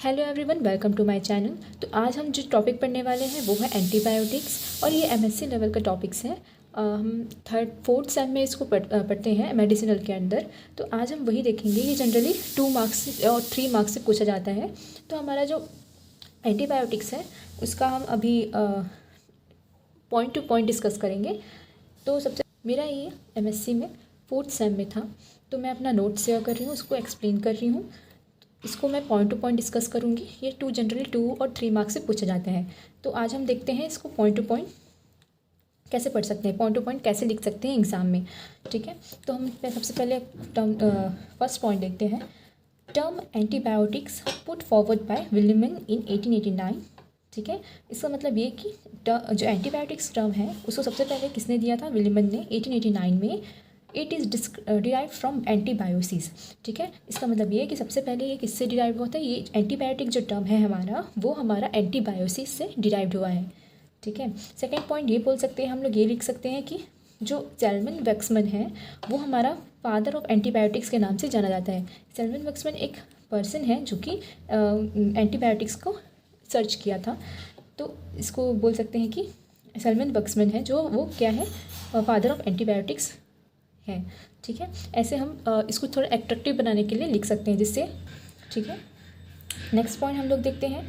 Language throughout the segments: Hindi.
Hello everyone, welcome to my channel. तो आज हम जो टॉपिक पढ़ने वाले हैं वो है एंटीबायोटिक्स, और ये एमएससी लेवल का टॉपिक्स है। हम थर्ड फोर्थ सेम में इसको पढ़ते हैं मेडिसिनल के अंदर। तो आज हम वही देखेंगे। ये जनरली 2 मार्क्स और 3 मार्क्स से पूछा जाता है। तो हमारा जो एंटीबायोटिक्स है उसका हम अभी पॉइंट टू पॉइंट डिस्कस करेंगे। तो सबसे मेरा ये एमएससी में फोर्थ सेम में था, तो मैं अपना नोट शेयर कर रही हूँ, उसको एक्सप्लेन कर रही हूँ। इसको मैं पॉइंट टू पॉइंट डिस्कस करूँगी। ये जनरली 2 और 3 मार्क्स से पूछे जाते हैं। तो आज हम देखते हैं इसको पॉइंट टू पॉइंट कैसे पढ़ सकते हैं, पॉइंट टू पॉइंट कैसे लिख सकते हैं एग्ज़ाम में। ठीक है, तो हम सबसे पहले फर्स्ट पॉइंट देखते हैं। Term antibiotics put forward by Vuillemin in 1889। ठीक है, इसका मतलब ये कि जो एंटीबायोटिक्स टर्म है उसको सबसे पहले किसने दिया था? विलियमन ने 1889 में। It is derive from antibiosis. ठीक है, इसका मतलब ये है कि सबसे पहले ये किससे डिराइव होता है? ये एंटीबायोटिक जो टर्म है हमारा, वो हमारा एंटीबायोसिस से डिराइव्ड हुआ है। ठीक है, सेकेंड पॉइंट ये बोल सकते हैं, हम लोग ये लिख सकते हैं कि जो सेल्मन वैक्समैन है वो हमारा फादर ऑफ एंटीबायोटिक्स के नाम से जाना जाता है। सेल्मन वैक्समैन एक पर्सन है जो कि एंटीबायोटिक्स को सर्च किया था। तो इसको बोल सकते हैं कि सेल्मन वैक्समैन है जो वो क्या है, फादर ऑफ एंटीबायोटिक्स है। ठीक है, ऐसे हम इसको थोड़ा एट्रैक्टिव बनाने के लिए लिख सकते हैं जिससे। ठीक है, नेक्स्ट पॉइंट हम लोग देखते हैं।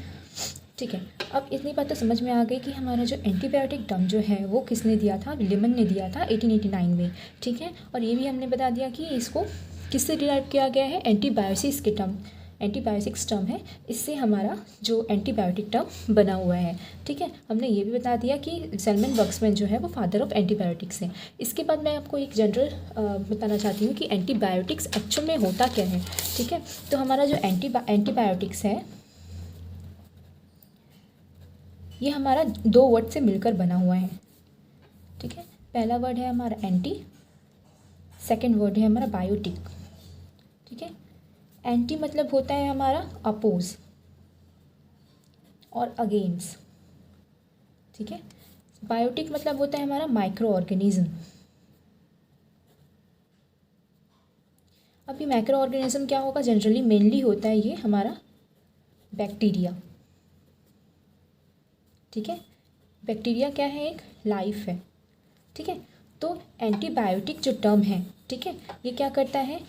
ठीक है, अब इतनी बात तो समझ में आ गई कि हमारा जो एंटीबायोटिक टर्म जो है वो किसने दिया था? विलियमन ने दिया था 1889 में। ठीक है, और ये भी हमने बता दिया कि इसको किससे डिराइव किया गया है? एंटीबायोसिस के टर्म, एंटीबायोटिक्स टर्म है, इससे हमारा जो एंटीबायोटिक टर्म बना हुआ है। ठीक है, हमने ये भी बता दिया कि सेल्मन वैक्समैन जो है वो फादर ऑफ एंटीबायोटिक्स है। इसके बाद मैं आपको एक जनरल बताना चाहती हूँ कि एंटीबायोटिक्स एक्चुअल में होता क्या है। ठीक है, तो हमारा जो एंटीबायोटिक्स है ये हमारा 2 वर्ड से मिलकर बना हुआ है। ठीक है, पहला वर्ड है हमारा एंटी, सेकेंड वर्ड है हमारा बायोटिक। ठीक है, एंटी मतलब होता है हमारा अपोज और अगेंस्ट। ठीक है, बायोटिक मतलब होता है हमारा माइक्रो ऑर्गेनिज्म। अब ये माइक्रो ऑर्गेनिज्म क्या होगा? जनरली मेनली होता है ये हमारा बैक्टीरिया। ठीक है, बैक्टीरिया क्या है? एक लाइफ है। ठीक है, तो एंटीबायोटिक जो टर्म है, ठीक है, ये क्या करता है?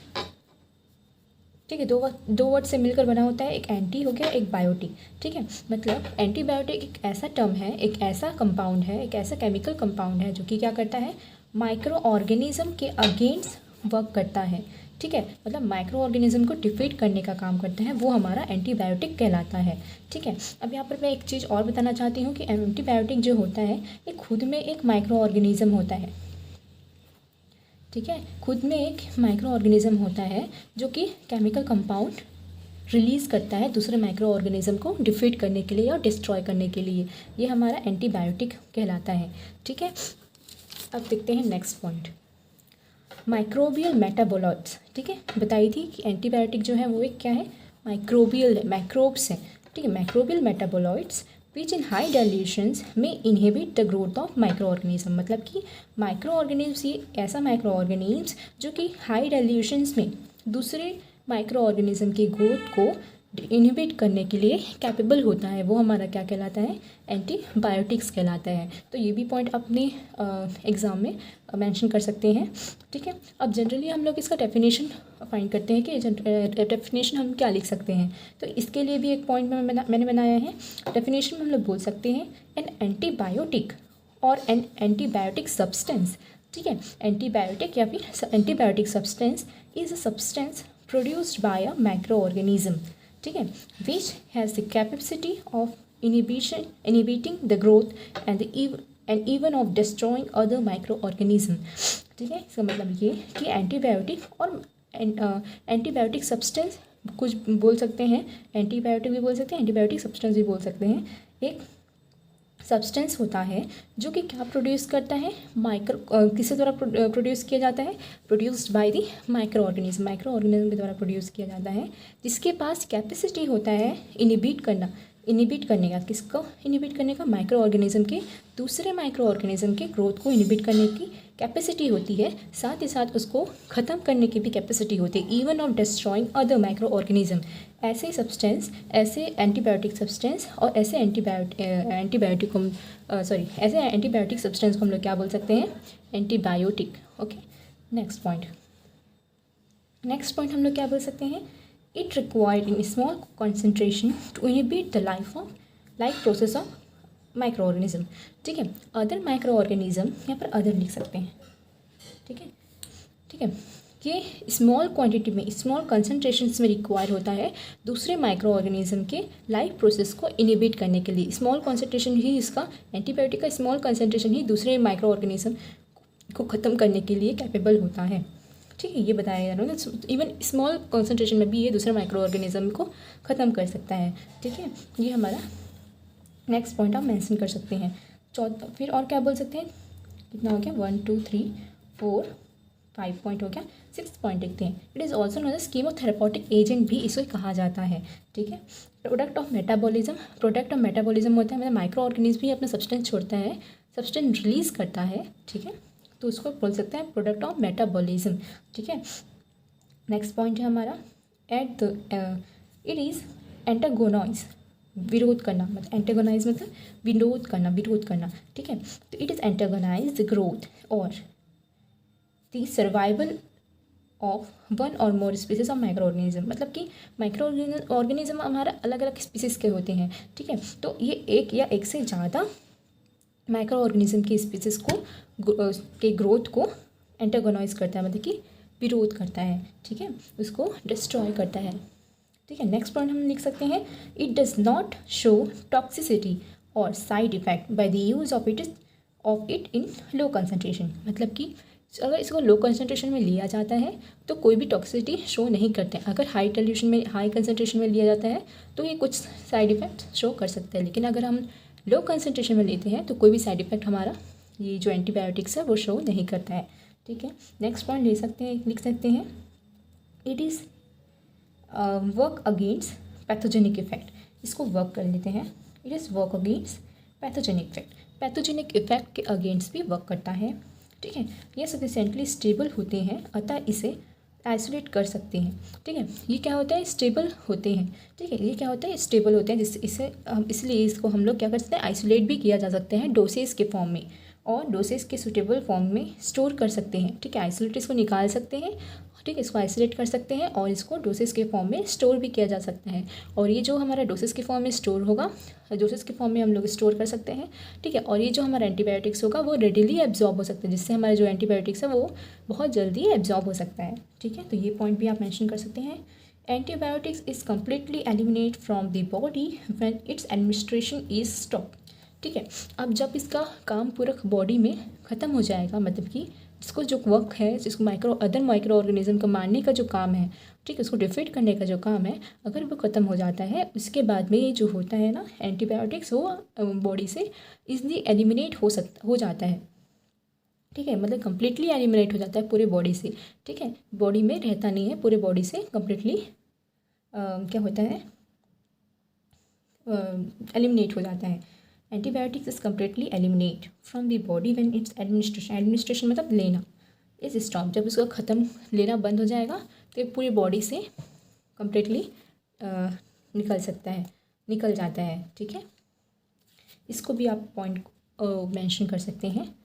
ठीक है, दो वर्ड से मिलकर बना होता है, एक एंटी हो गया, एक बायोटिक। ठीक है, मतलब एंटीबायोटिक एक ऐसा टर्म है, एक ऐसा कंपाउंड है, एक ऐसा केमिकल कंपाउंड है जो कि क्या करता है? माइक्रो ऑर्गेनिज्म के अगेंस्ट वर्क करता है। ठीक है, मतलब माइक्रो ऑर्गेनिज्म को डिफीट करने का काम करता है, वो हमारा एंटीबायोटिक कहलाता है। ठीक है, अब यहाँ पर मैं एक चीज़ और बताना चाहती हूँ कि एंटीबायोटिक जो होता है ये खुद में एक माइक्रो ऑर्गेनिज्म होता है। ठीक है, खुद में एक माइक्रो ऑर्गेनिज्म होता है जो कि केमिकल कंपाउंड रिलीज़ करता है दूसरे माइक्रो ऑर्गेनिज्म को डिफीट करने के लिए और डिस्ट्रॉय करने के लिए। ये हमारा एंटीबायोटिक कहलाता है। ठीक है, अब देखते हैं नेक्स्ट पॉइंट, माइक्रोबियल मेटाबोलाइट्स। ठीक है, बताई थी कि एंटीबायोटिक जो है वो एक क्या है? माइक्रोबियल, माइक्रोब्स है। ठीक है, microbial metabolites which in high dilutions में inhibit the growth of micro organism. मतलब कि माइक्रो ऑर्गेनिज्म ये ऐसा माइक्रो ऑर्गेनिज्म जो कि हाई डाइल्यूशंस में दूसरे माइक्रो ऑर्गेनिज्म की ग्रोथ को इनहिबिट करने के लिए कैपेबल होता है, वो हमारा क्या कहलाता है? एंटीबायोटिक्स कहलाता है। तो ये भी पॉइंट अपने एग्ज़ाम में मेंशन कर सकते हैं। ठीक है, अब जनरली हम लोग इसका डेफिनेशन फाइंड करते हैं कि डेफिनेशन हम क्या लिख सकते हैं। तो इसके लिए भी एक पॉइंट मैंने बनाया है। डेफिनेशन में हम लोग बोल सकते हैं एन एंटीबायोटिक और एन एंटीबायोटिक सब्सटेंस। ठीक है, एंटीबायोटिक या फिर antibiotic substance is a substance produced by a micro organism. ठीक है, which has the capacity of inhibiting the growth and even of destroying other microorganism। ठीक है, इसका मतलब ये कि एंटीबायोटिक और एंटीबायोटिक सब्सटेंस कुछ बोल सकते हैं, एंटीबायोटिक भी बोल सकते हैं, एंटीबायोटिक सब्सटेंस भी बोल सकते हैं। एक सब्सटेंस होता है जो कि क्या प्रोड्यूस करता है? किसके द्वारा प्रोड्यूस किया जाता है? Produced by the micro organism, micro organism के द्वारा प्रोड्यूस किया जाता है, जिसके पास कैपेसिटी होता है इनहिबिट करने का। किसको इनहिबिट करने का? माइक्रो ऑर्गेनिज्म के दूसरे माइक्रो ऑर्गेनिज्म के ग्रोथ को इनहिबिट करने की कैपेसिटी होती है, साथ ही साथ उसको ख़त्म करने की भी कैपेसिटी होती है, even of destroying other micro organism. ऐसे सब्सटेंस, ऐसे एंटीबायोटिक सब्सटेंस और ऐसे एंटीबायोटिक सब्सटेंस को हम लोग क्या बोल सकते हैं, एंटीबायोटिक। ओके, नेक्स्ट पॉइंट हम लोग क्या बोल सकते हैं, it required in small concentration to inhibit the life process of micro organism. ठीक है, अदर माइक्रो ऑर्गेनिज्म, यहाँ पर अदर लिख सकते हैं। ठीक है, ये स्मॉल क्वांटिटी में, स्मॉल कंसनट्रेशंस में रिक्वायर होता है दूसरे माइक्रो ऑर्गेनिज्म के लाइफ प्रोसेस को इनहिबिट करने के लिए। स्मॉल कंसनट्रेशन ही इसका, एंटीबायोटिक का स्मॉल कंसनट्रेशन ही दूसरे माइक्रो ऑर्गेनिज्म को ख़त्म करने के लिए कैपेबल होता है। ठीक है, ये बताया जा रहा है, इवन स्मॉल कंसनट्रेशन में भी ये दूसरे माइक्रो ऑर्गेनिज्म को ख़त्म कर सकता है। ठीक है, ये हमारा नेक्स्ट पॉइंट आप मेंशन कर सकते हैं। चौथा, फिर और क्या बोल सकते हैं, कितना हो गया, 1 2 3 4 5 पॉइंट हो गया। 6 पॉइंट देखते हैं, it is also known as chemotherapeutic agent भी इसे कहा जाता है। ठीक है, प्रोडक्ट ऑफ मेटाबॉलिज्म होता है, मतलब माइक्रो ऑर्गेनिज्म भी अपना सब्सटेंस छोड़ता है, सब्सटेंस रिलीज करता है। ठीक है, तो उसको बोल सकते हैं प्रोडक्ट ऑफ मेटाबॉलिज्म। ठीक है, नेक्स्ट पॉइंट है हमारा, इट इज़ एंटागोनाइज, विरोध करना, मतलब एंटागोनाइज मतलब विरोध करना। ठीक है, तो it is antagonise the growth और द सर्वाइवल ऑफ वन और मोर स्पीसीज ऑफ माइक्रो ऑर्गेनिज्म, मतलब कि माइक्रो ऑर्गेनिज्म हमारा अलग अलग स्पीसीज़ के होते हैं। ठीक है, तो ये एक या एक से ज़्यादा माइक्रो ऑर्गेनिज्म की स्पीसीज़ को के ग्रोथ को एंटागोनाइज करता है, मतलब कि विरोध करता है। ठीक है, उसको डिस्ट्रॉय करता है। ठीक है, नेक्स्ट पॉइंट हम लिख सकते हैं, it does not show toxicity और side effect by the use of it in low concentration, मतलब कि अगर इसको लो कंसनट्रेशन में लिया जाता है तो कोई भी टॉक्सिसिटी शो नहीं करते। अगर हाई कंसनट्रेशन में लिया जाता है तो ये कुछ साइड इफ़ेक्ट शो कर सकते हैं, लेकिन अगर हम लो कंसनट्रेशन में लेते हैं तो कोई भी साइड इफ़ेक्ट हमारा ये जो एंटीबायोटिक्स है वो शो नहीं करता है। ठीक है, नेक्स्ट पॉइंट लिख सकते हैं, it is work against pathogenic effect. इसको वर्क कर लेते हैं, it is work against pathogenic effect, pathogenic effect के अगेंस्ट भी वर्क करता है। ठीक है, ये सफिशिएंटली स्टेबल होते हैं, अतः इसे आइसोलेट कर सकते हैं। ठीक है, ये क्या होता है, स्टेबल होते हैं। ठीक है, ये क्या होता है, स्टेबल होते हैं, जिससे इसलिए इसको हम लोग क्या कर सकते हैं, आइसोलेट भी किया जा सकते हैं डोसेज के फॉर्म में और डोसेज के सूटेबल फॉर्म में स्टोर कर सकते हैं। ठीक है, आइसोलेट इसको निकाल सकते हैं, ठीक है, इसको आइसोलेट कर सकते हैं और इसको डोसेज के फॉर्म में स्टोर भी किया जा सकता है। और ये जो हमारा डोसेज के फॉर्म में स्टोर होगा, डोसेज के फॉर्म में हम लोग स्टोर कर सकते हैं। ठीक है, और ये जो हमारा एंटीबायोटिक्स होगा वो रेडिली एब्जॉर्ब हो सकता है, जिससे हमारा जो एंटीबायोटिक्स है वो बहुत जल्दी एब्जॉर्ब हो सकता है। ठीक है, तो ये पॉइंट भी आप मेंशन कर सकते हैं। Antibiotics is completely eliminate from the body when it's administration is stop. ठीक है, अब जब इसका काम पूरा बॉडी में ख़त्म हो जाएगा, मतलब कि जिसको जो वर्क है, जिसको अदर माइक्रो ऑर्गेनिज्म को मारने का जो काम है, ठीक है, उसको डिफीट करने का जो काम है, अगर वो ख़त्म हो जाता है उसके बाद में ये जो होता है ना एंटीबायोटिक्स, वो बॉडी से इजली एलिमिनेट हो जाता है। ठीक है, मतलब कम्प्लीटली एलिमिनेट हो जाता है पूरे बॉडी से। ठीक है, बॉडी में रहता नहीं है, पूरे बॉडी से कम्प्लीटली क्या होता है, एलिमिनेट हो जाता है। Antibiotics is completely eliminate from the body when it's administration मतलब लेना इज स्टॉप। जब उसका ख़त्म लेना बंद हो जाएगा तो ये पूरी बॉडी से कम्प्लीटली निकल जाता है। ठीक है, इसको भी आप पॉइंट मेंशन कर सकते हैं,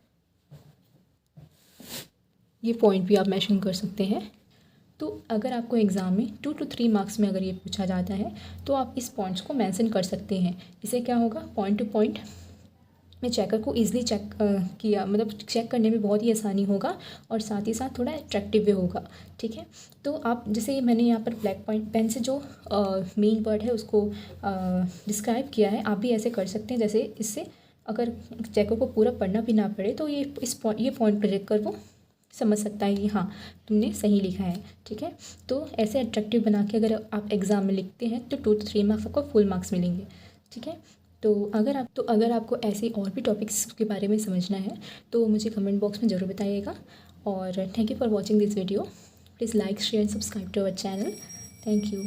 ये पॉइंट भी आप मेंशन कर सकते हैं। तो अगर आपको एग्ज़ाम में 2 to 3 मार्क्स में अगर ये पूछा जाता है तो आप इस पॉइंट्स को मेंशन कर सकते हैं। इससे क्या होगा, पॉइंट टू पॉइंट में चेकर को ईजिली चेक करने में बहुत ही आसानी होगा और साथ ही साथ थोड़ा अट्रैक्टिव भी होगा। ठीक है, तो आप जैसे मैंने यहाँ पर ब्लैक पॉइंट पेन से जो मेन वर्ड है उसको डिस्क्राइब किया है, आप भी ऐसे कर सकते हैं। जैसे इससे अगर चेकर को पूरा पढ़ना भी ना पड़े तो ये पॉइंट पर देख कर वो समझ सकता है कि हाँ तुमने सही लिखा है। ठीक है, तो ऐसे अट्रैक्टिव बना के अगर आप एग्ज़ाम में लिखते हैं तो 2 to 3 मार्क्स आपको फुल मार्क्स मिलेंगे। ठीक है, तो अगर आपको ऐसे और भी टॉपिक्स के बारे में समझना है तो मुझे कमेंट बॉक्स में ज़रूर बताइएगा। और thank you for watching this video. Please like share and subscribe to our channel. Thank you.